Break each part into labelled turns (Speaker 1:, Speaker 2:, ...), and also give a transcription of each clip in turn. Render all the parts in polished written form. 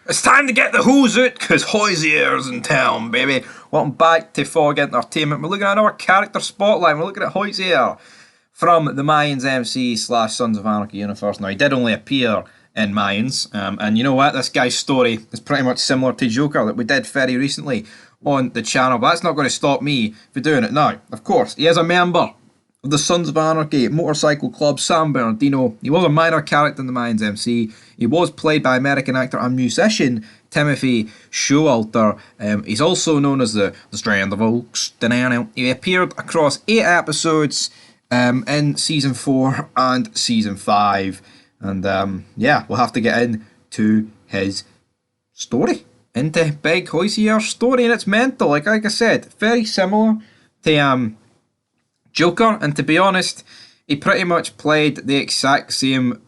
Speaker 1: It's time to get the hose out, because Hoosier's in town, baby. Welcome back to Fog Entertainment. We're looking at another character spotlight. We're looking at Hoosier from the Mayans MC / Sons of Anarchy universe. Now, he did only appear in Mayans, and you know what? This guy's story is pretty much similar to Joker that we did very recently on the channel, but that's not going to stop me from doing it now. Of course, he is a member of the Sons of Anarchy motorcycle club, San Bernardino. He was a minor character in the Mayans MC. He was played by American actor and musician Timothy Showalter. He's also known as the Strand of Oaks. He appeared across 8 episodes in Season 4 and Season 5. And yeah, we'll have to get into his story. Into Big Hoosier's story, and it's mental. Like I said, very similar to Joker, and to be honest, he pretty much played the exact same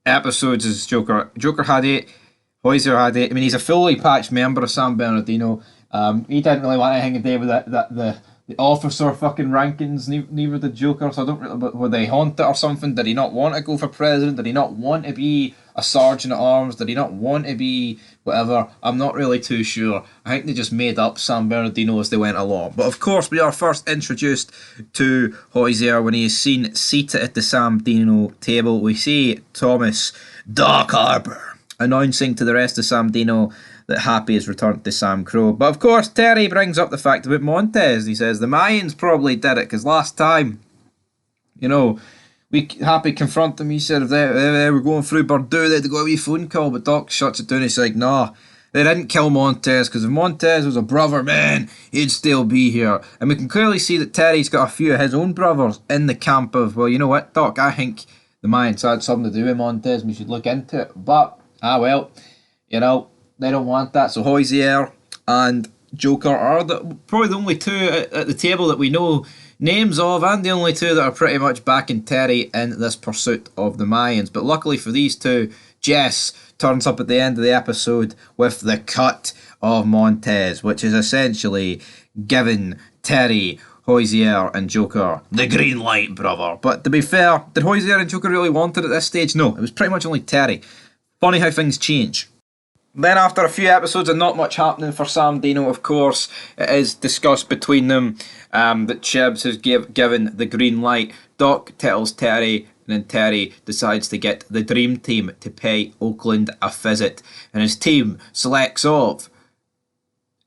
Speaker 1: episodes as Joker. Joker had 8, Hoosier had 8. I mean, he's a fully patched member of San Bernardino. He didn't really want anything to do with the officer fucking rankings, neither did Joker, so I don't really, were they haunted or something? Did he not want to go for president? Did he not want to be a sergeant at arms? Did he not want to be whatever? I'm not really too sure. I think they just made up San Bernardino as they went along. But of course, we are first introduced to Hoosier when he is seen seated at the SAMDINO table. We see Thomas Doc Harper announcing to the rest of SAMDINO that Happy has returned to Sam Crow. But of course, Terry brings up the fact about Montez. He says the Mayans probably did it, because last time, you know, Happy confronted him. He said if they were going through Bordeaux, they had to go a wee phone call, but Doc shuts it down. He's like, nah, they didn't kill Montez, because if Montez was a brother, man, he'd still be here. And we can clearly see that Terry's got a few of his own brothers in the camp of, well, you know what, Doc, I think the Mayans had something to do with Montez, and we should look into it. But, well, you know, they don't want that. So Hoosier and Joker are probably the only two at the table that we know names of, and the only two that are pretty much backing Terry in this pursuit of the Mayans. But luckily for these two, Jess turns up at the end of the episode with the cut of Montez, which is essentially giving Terry, Hoosier and Joker the green light, brother. But to be fair, did Hoosier and Joker really want it at this stage? No, it was pretty much only Terry. Funny how things change. Then after a few episodes and not much happening for SAMDINO, of course, it is discussed between them that Chibs has given the green light. Doc tells Terry, and then Terry decides to get the Dream Team to pay Oakland a visit. And his team selects of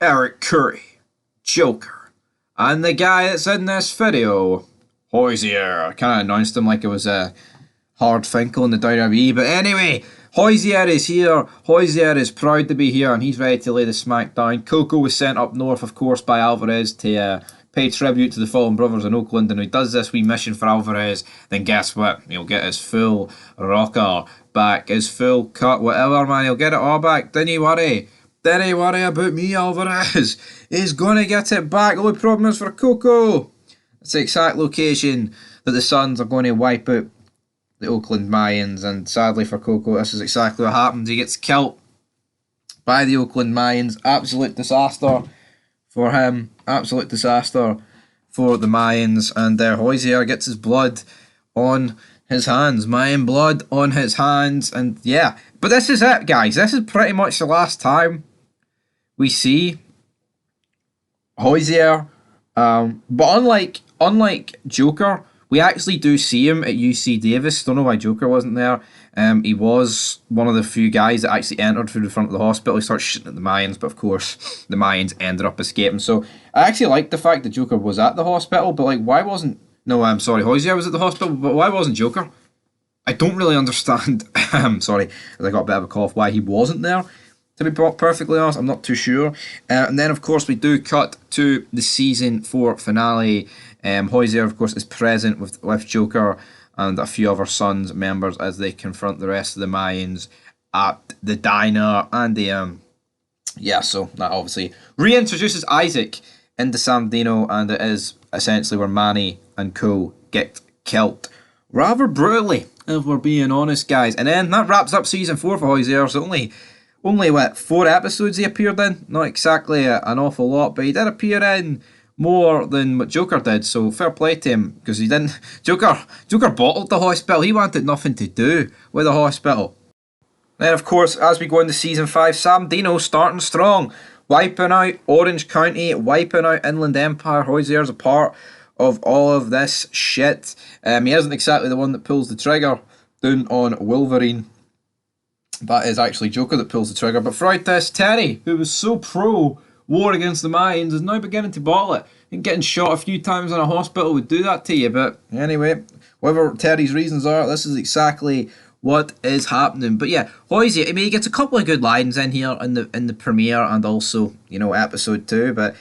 Speaker 1: Eric Curry, Joker, and the guy that's in this video, Hoosier. I kind of announced him like it was a Hard Finkel in the WWE, but anyway, Hoosier is here. Hoosier is proud to be here, and he's ready to lay the smack down. Coco was sent up north, of course, by Alvarez to pay tribute to the fallen brothers in Oakland, and he does this wee mission for Alvarez. Then guess what? He'll get his full rocker back, his full cut, whatever, man. He'll get it all back. Don't you worry. Don't you worry about me, Alvarez. He's going to get it back. Only problem is for Coco. It's the exact location that the Suns are going to wipe out the Oakland Mayans, and sadly for Coco, this is exactly what happens. He gets killed by the Oakland Mayans. Absolute disaster for him. Absolute disaster for the Mayans. And Hoosier gets his blood on his hands. Mayan blood on his hands. And yeah, but this is it, guys. This is pretty much the last time we see Hoosier. But unlike Joker, we actually do see him at UC Davis. Don't know why Joker wasn't there. He was one of the few guys that actually entered through the front of the hospital. He starts shooting at the Mayans, but of course, the Mayans ended up escaping. So I actually like the fact that Joker was at the hospital, but like, why wasn't... No, I'm sorry, Hoosier was at the hospital, but why wasn't Joker? I don't really understand. Sorry, I got a bit of a cough, why he wasn't there. To be perfectly honest, I'm not too sure. And then, of course, we do cut to the Season 4 finale. Hoosier, of course, is present with Joker and a few other Sons members as they confront the rest of the Mayans at the diner. And yeah, so that obviously reintroduces Isaac into SAMDINO, and it is essentially where Manny and co get killed rather brutally, if we're being honest, guys. And then that wraps up Season 4 for Hoosier. So only what, 4 episodes he appeared in? Not exactly an awful lot, but he did appear in more than what Joker did, so fair play to him, because he didn't... Joker bottled the hospital. He wanted nothing to do with the hospital. Then, of course, as we go into Season 5, SAMDINO starting strong. Wiping out Orange County, wiping out Inland Empire. Hoysier's a part of all of this shit. He isn't exactly the one that pulls the trigger down on Wolverine. That is actually Joker that pulls the trigger. But throughout this, Terry, who was so pro war against the Mayans, is now beginning to bottle it. And getting shot a few times in a hospital would do that to you. But anyway, whatever Terry's reasons are, this is exactly what is happening. But yeah, Hoysier, I mean, he gets a couple of good lines in here in the premiere and also, you know, episode 2. But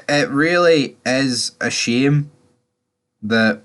Speaker 1: it really is a shame that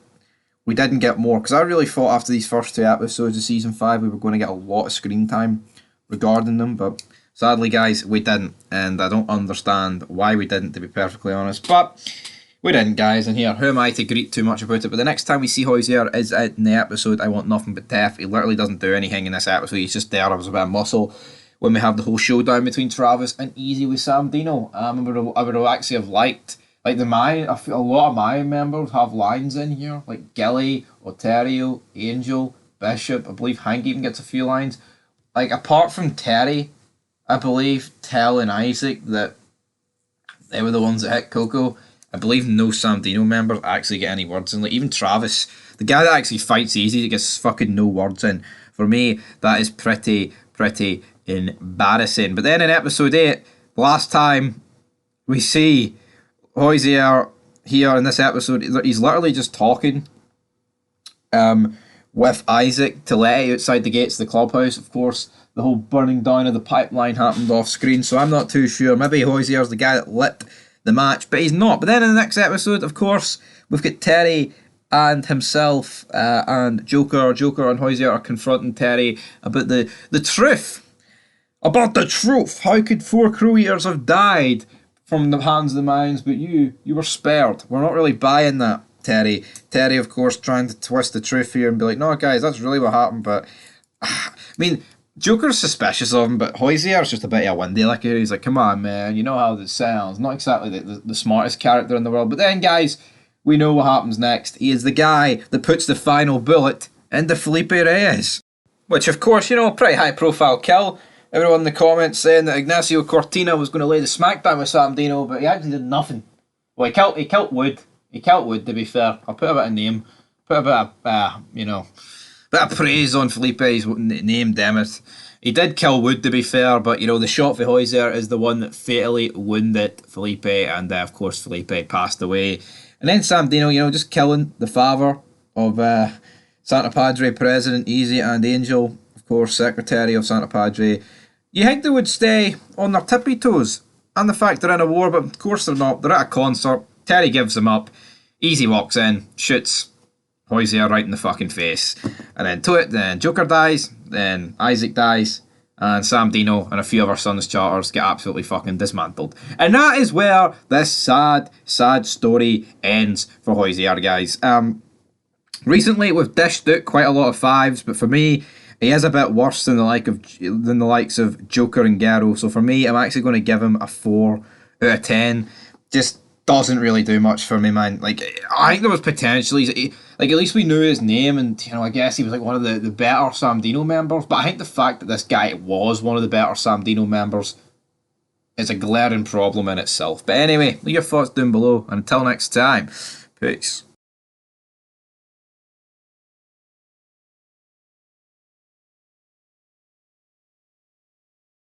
Speaker 1: we didn't get more, because I really thought after these first 2 episodes of Season 5 we were going to get a lot of screen time regarding them, but sadly, guys, we didn't, and I don't understand why we didn't, to be perfectly honest, but we didn't, guys, and here, who am I to greet too much about it? But the next time we see Hoysier is in the episode I Want Nothing But Death. He literally doesn't do anything in this episode, he's just there as a bit of muscle when we have the whole showdown between Travis and Easy with SAMDINO. I would have actually have liked, like the Mayan, I feel a lot of Mayan members have lines in here, like Gilly, Oterio, Angel, Bishop. I believe Hank even gets a few lines. Like, apart from Terry, I believe, telling Isaac that they were the ones that hit Coco, I believe no SAMDINO members actually get any words in. Like, even Travis, the guy that actually fights Easy, gets fucking no words in. For me, that is pretty embarrassing. But then in episode 8, last time we see Hoysier here in this episode, he's literally just talking with Isaac to Letty outside the gates of the clubhouse. Of course, the whole burning down of the pipeline happened off screen, so I'm not too sure. Maybe Hoysier's the guy that lit the match, but he's not. But then in the next episode, of course, we've got Terry and himself and Joker. Joker and Hoysier are confronting Terry about the truth. About the truth! How could 4 crew eaters have died from the hands of the Mayans, but you were spared? We're not really buying that, Terry. Terry, of course, trying to twist the truth here and be like, no, guys, that's really what happened, but I mean, Joker's suspicious of him, but Hoysier's just a bit of a windy licker. He's like, come on, man, you know how this sounds. Not exactly the smartest character in the world, but then, guys, we know what happens next. He is the guy that puts the final bullet into Felipe Reyes, which, of course, you know, a pretty high-profile kill. Everyone in the comments saying that Ignacio Cortina was going to lay the smackdown with SAMDINO, but he actually did nothing. Well, he killed Wood. He killed Wood, to be fair. I'll put a bit of name. Put a bit of, bit of praise on Felipe's name, damn it. He did kill Wood, to be fair, but, you know, the shot for Hoysier is the one that fatally wounded Felipe, and, of course, Felipe passed away. And then SAMDINO, you know, just killing the father of Santa Padre President Easy and Angel, of course, Secretary of Santa Padre. You think they would stay on their tippy toes and the fact they're in a war, but of course they're not. They're at a concert. Terry gives them up. Easy walks in, shoots Hoysier right in the fucking face. And then Joker dies, then Isaac dies, and SAMDINO and a few of our Sons charters get absolutely fucking dismantled. And that is where this sad story ends for Hoysier, guys. Recently we've dished out quite a lot of 5s, but for me, he is a bit worse than the likes of Joker and Gero. So for me, I'm actually going to give him a 4 out of 10. Just doesn't really do much for me, man. Like, I think there was potentially, like, at least we knew his name, and, you know, I guess he was like one of the better SAMDINO members. But I think the fact that this guy was one of the better SAMDINO members is a glaring problem in itself. But anyway, leave your thoughts down below, and until next time, peace.